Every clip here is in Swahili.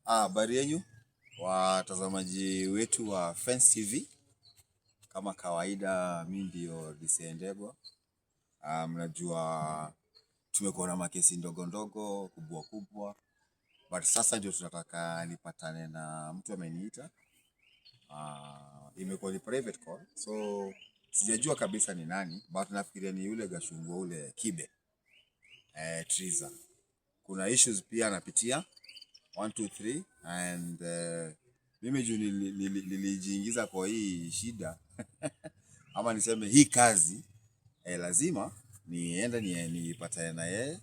Habari yenu watazamaji wetu wa Fence TV. Kama kawaida mimi ndio Disendegwa. Mnajua tumekuwa na makesi ndogo ndogo kubwa kubwa, but sasa ndio tunataka nipatane na mtu ameniita. Imekuwa ni private call, so sijajua kabisa ni nani, but nafikiria ni yule Gashungwa ule Kibe Triza. Kuna issues pia anapitia 1 2 3 and mimi juu nilijiingiza kwa hii shida ama niseme hii kazi lazima niende nipatane na yeye.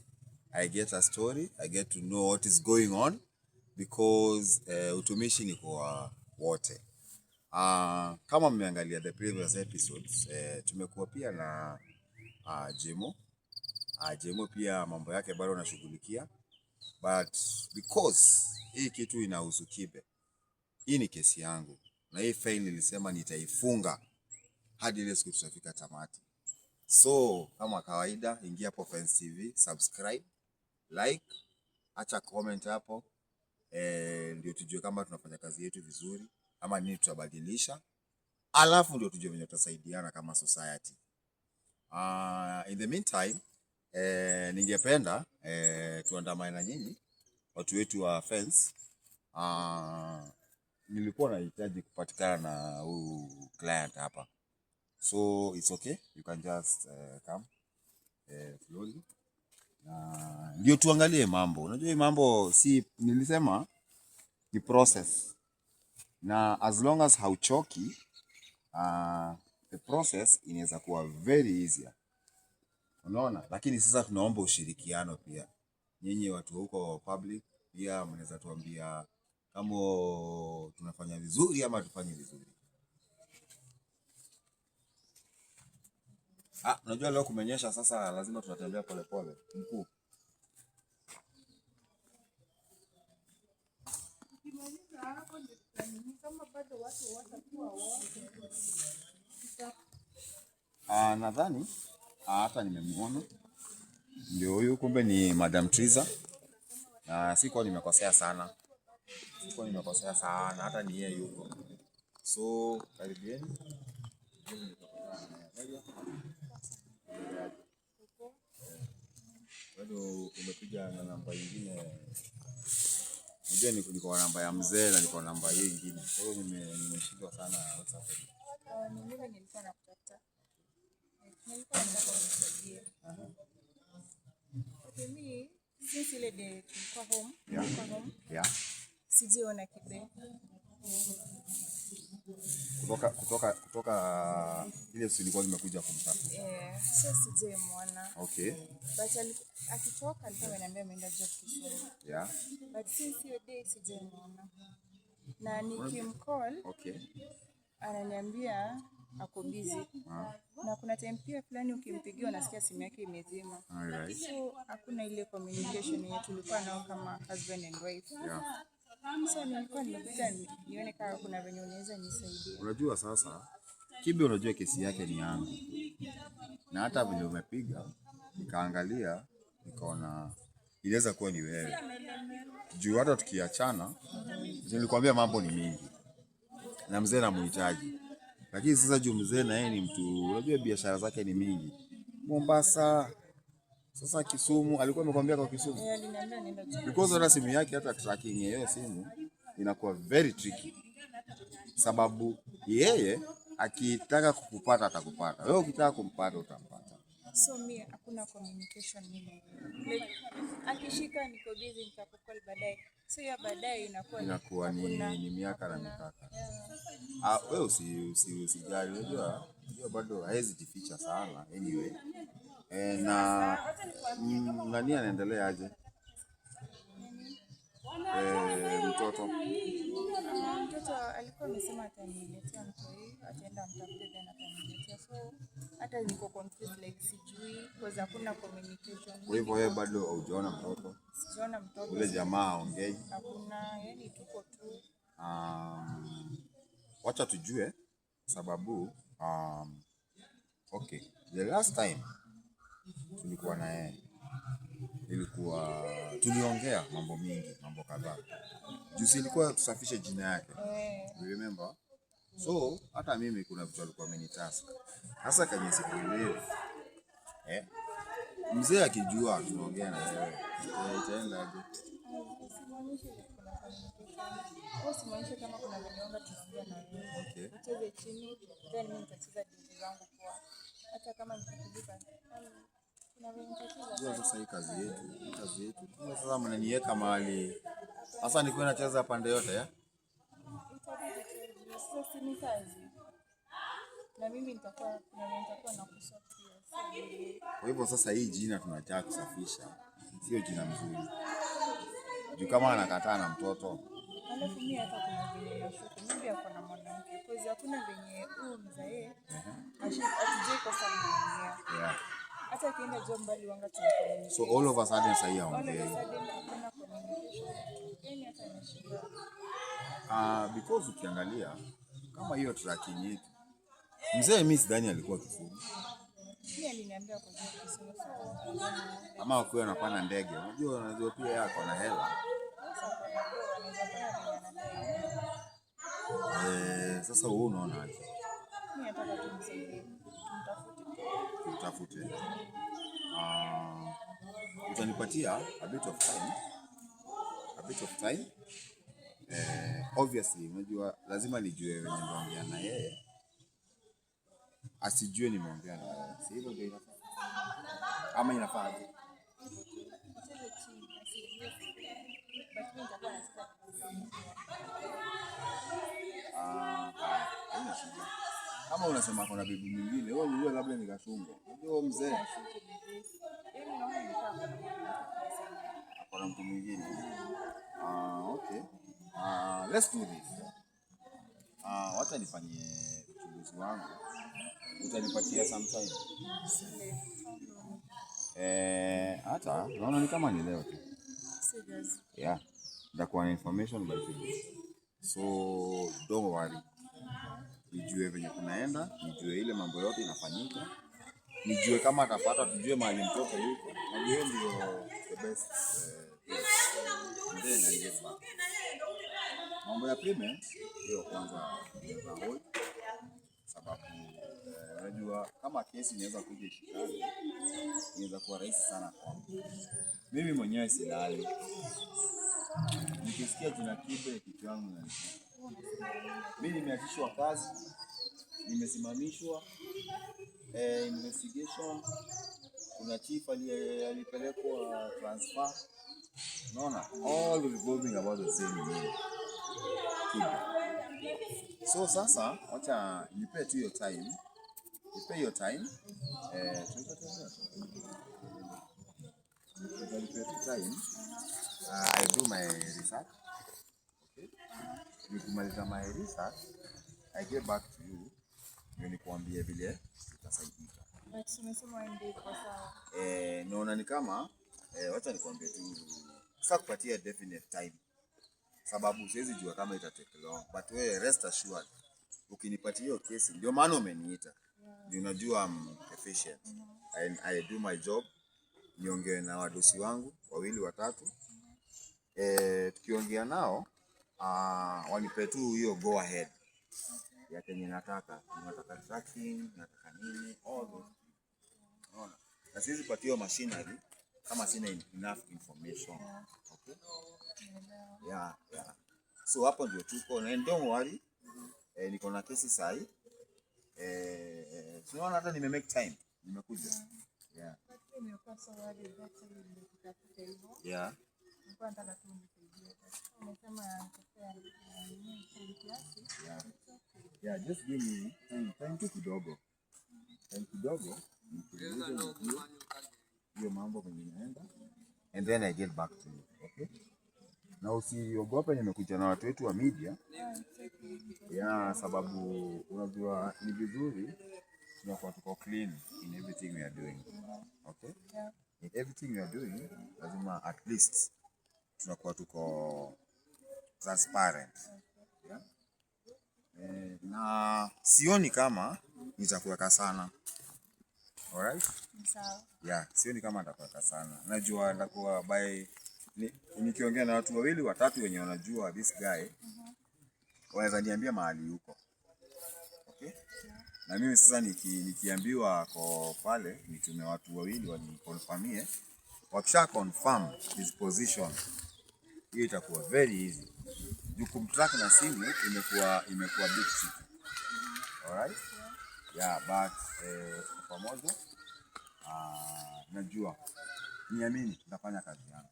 I get a story, I get to know what is going on because utumishi ni kwa wote. Kama mmeangalia the previous episodes, tumekuwa pia na Jemo. Jemo pia mambo yake bado anashughulikia, but because hii kitu inahusu Kibe, hii ni kesi yangu na hii file nilisema nitaifunga hadi ile siku tutafika tamati. So kama kawaida, ingia hapo Fence TV, subscribe, like, acha comment hapo, ndio tujue kama tunafanya kazi yetu vizuri ama nini tutabadilisha, alafu ndio tujue venye tutasaidiana kama society. In the meantime, ningependa tuandamane na nyinyi watu wetu wa Fence. Nilikuwa nahitaji kupatikana na huyu client hapa, so it's okay, you can just come slowly na ndio tuangalie mambo. Unajua hii mambo si, nilisema ni process, na as long as hauchoki the process inaweza kuwa very easier, unaona. Lakini sasa tunaomba ushirikiano pia, nyinyi watu huko public pia mnaweza tuambia kama tunafanya vizuri ama tufanye vizuri. Unajua leo kumenyesha, sasa lazima tunatembea polepole mkuu. Nadhani hata nimemuona, ndio huyu, kumbe ni Madam Triza. Sikuwa nimekosea sana, hata ni yeye yuko. So karibieni. Bado umepiga na namba nyingine? Unajua niko na namba ya mzee na niko na namba hiyo nyingine, kwa hiyo nimeshindwa sana WhatsApp. Mimi nilikuwa nakutafuta. Nilikuwa nataka unisaidie. Mimi since ile day tulikuwa home, Yeah. sijiona Kibe. Kutoka ile siku nilikuwa nimekuja kumtafuta. So sijamuona. Okay. But akitoka alikuwa ananiambia ameenda job Kisumu. Yeah. But since hiyo day sijamuona. Na nikimcall, okay, ananiambia ako busy. Na kuna time pia fulani ukimpigia unasikia simu yake imezima. Alright. So hakuna ile communication yetu tulikuwa nao kama husband and wife. Yeah. So nilikuwa nimekuja nione kama kuna venye unaweza nisaidia. Unajua sasa Kibe, unajua kesi yake ni yangu, na hata vile umepiga nikaangalia nikaona inaweza kuwa ni wewe, juu hata tukiachana nilikwambia mambo ni mingi na mzee namuhitaji. Lakini sasa juu mzee na yeye ni mtu, unajua biashara zake ni mingi Mombasa, sasa Kisumu, alikuwa amekwambia kwa Kisumu. Because hata simu yake, hata tracking ya hiyo simu inakuwa very tricky, sababu yeye akitaka kukupata atakupata, wewe ukitaka kumpata utampata. So mimi hakuna communication mimi. Like akishika niko busy nitakukall baadaye. So ya baadaye inakuwa ni miaka na mikaka. Wewe usijali, unajua bado haizi jificha sana anyway. Na nani anaendelea aje? Mtoto alikuwa amesema ataniletea mtoi, ataenda mtafute tena ataniletea. So hata niko confused, like sijui because hakuna communication. Kwa hivyo wewe bado hujaona mtoto? Sijaona mtoto. Ule jamaa ongei? Hakuna, yani tuko tu. Wacha tujue sababu okay, the last time tulikuwa na yeye ilikuwa tuliongea mambo mingi, mambo kadhaa. Juzi ilikuwa tusafishe jina yake. You remember? So hata mimi kuna vitu alikuwa amenitask. Sasa kwenye sikuelewi. Mzee akijua tunaongea na wewe. Itaenda aje? Usimaanishe kama kuna vinyonga tunaongea na wewe. Okay. Ucheze chini, then mimi nitacheza dizi zangu kwa. Hata kama nikikumbuka. Kuna venye nitacheza. Sasa hii kazi yetu. Sasa mnaniweka mahali. Sasa niko nacheza pande yote Sasa si ni kazi. Na mimi nitakuwa na kusort hiyo. Kwa hivyo sasa hii jina tunataka kusafisha. Sio jina mzuri. Juu kama anakataa na mtoto. Alafu mimi hata kuna venye nashuku. Mimi ako na mwanamke. Kwa hiyo hakuna venye huyu mzae. Atijui kwa sababu Yeah. hata kienda job mbali wanga tunafanya. So all of a sudden sasa hii haongei. Because ukiangalia kama hiyo tracking yetu. Mzee mimi sidhani alikuwa Kisumu. Mimi aliniambia kwa Kisumu. Ama ukiwa unapanda ndege, unajua pia yako na hela. Sasa wewe unaona aje? Mimi nataka tumsaidie. Tutafute. Utanipatia a bit of time. Obviously, unajua lazima nijue wenye naongea na yeye. Asijue nimeongea na yeye. Si hivyo ndio inafaa. Ama inafaa aje? Kama unasema kuna bibi mwingine, wewe unajua labda ni Kashungo. Unajua mzee. Kuna mtu mwingine. Okay. Let's do this. Wacha nifanye uchunguzi wangu. Utanipatia sometime. Hata naona ni kama ni leo tu. Serious. Yeah. Ndakuwa na information by today. So don't worry. Nijue venye kunaenda, nijue ile mambo yote inafanyika. Nijue kama atapata, tujue mahali mtoto yuko. Na hiyo ndio the best. Then I get back. Mambo ya payment hiyo kwanza ndio hold. Sababu unajua kama kesi inaweza kuja ishikane, inaweza kuwa rahisi sana kwangu. Mimi mwenyewe silali. Nikisikia jina Kibe kitu yangu na mimi nimeachishwa kazi, nimesimamishwa, investigation, kuna chief alipelekwa transfer. Unaona, all revolving about the same name. Kibe. So sasa wacha nipe tu hiyo time. Nipe hiyo time. I do my research. Okay. Nikimaliza my research, I get back to you. Nikuambie vile utasaidika. But umesema ndio kwa sawa. Naona ni kama wacha nikwambie tu sasa kupatia definite time. Sababu siwezi jua kama ita take long, but we rest assured ukinipatia hiyo kesi ndio maana umeniita. Ndio unajua I'm efficient. I do my job. Niongee na wadosi wangu wawili watatu. Tukiongea nao wanipe tu hiyo go ahead ya kenye nataka tracking, nataka nini, all those. Unaona? Na siwezi patia machinery kama sina enough information. Okay? Yeah. So hapo ndio tuko na don't worry. Niko na kesi sahi. Tunaona hata make time. Nimekuja. Yeah. Yeah. Yeah, just give me time kidogo. Hiyo mambo kwenye inaenda. And then I get back to you. Okay? Na usiogope nimekuja na watu wetu wa media. Yeah, sababu unajua ni vizuri tunakuwa tuko clean in everything we are doing. Okay? In everything we are doing, lazima at least tunakuwa tuko transparent. Yeah? Na sioni kama nitakuweka sana. Alright? Ni sawa. Yeah, sioni kama atakuweka sana. Najua atakuwa by nikiongea na watu wawili watatu wenye wanajua this guy. Waweza niambia mahali yuko. Okay? Na mimi sasa nikiambiwa kwa pale nitume watu wawili waniconfirmie. Wakisha confirm his position, hiyo itakuwa very easy. Kumtrack na simu imekuwa big tricky. Alright? Yeah, but pamoja najua niamini nitafanya kazi yangu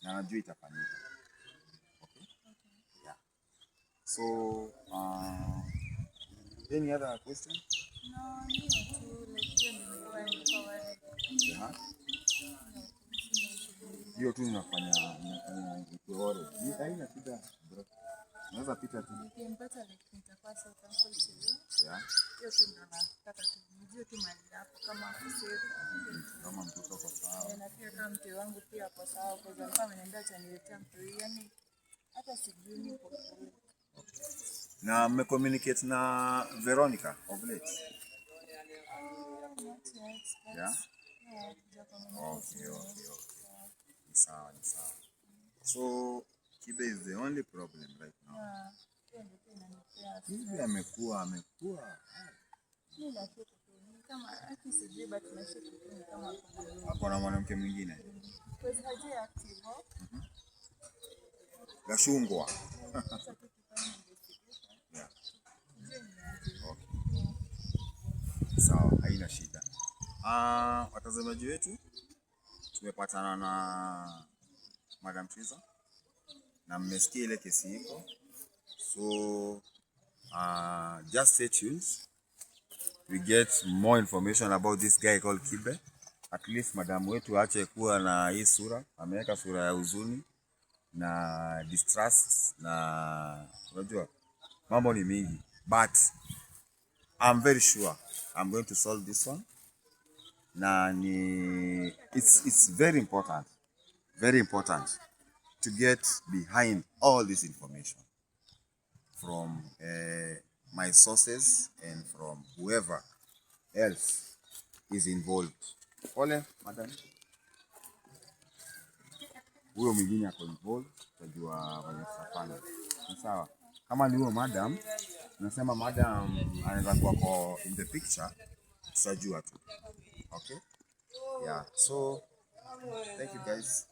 na najua itafanyika. Okay? Yeah. So any other question? No, ni tu like hiyo nilikuwa worried. Yeah. Hiyo tu ninafanya ukiore. Ni haina shida bro. Unaweza pita tu. Nikimpata like nitakuwa so thankful to you. Yeah. Hiyo tu ndo nataka tu nijue tu mali yako kama kusema. Kama mtoto kwa sawa. Na pia kama mtu wangu pia kwa sawa kwa sababu ameniambia ataniletea mtu yani hata sijui nipo kule. Na mmecommunicate na Veronica of late? Not yet. Yeah? Yeah, Okay. Ni sawa. So Kibe is the only problem right now. yeah. Kibe amekuwa. Kama akisijui but tunashukuru kama Hapo na mwanamke mwingine. because haji active. Gashungwa. Yeah. Okay. Sawa, haina shida. Watazamaji wetu tumepatana na Madam Triza na mmesikia ile kesi iko. So just stay tuned. We get more information about this guy called Kibe. At least madam wetu aache kuwa na hii sura, ameweka sura ya huzuni na distrust na unajua mambo ni mingi, but I'm very sure I'm going to solve this one. Na it's very important to get behind all this information from my sources and from whoever else is involved. Ole, madam. Huyo mwingine ako involved, tajua kwenye safari. Ni sawa. Kama ni huyo madam, nasema madam anaweza kuwa in the picture, tutajua tu. Okay? Yeah. So, thank you guys.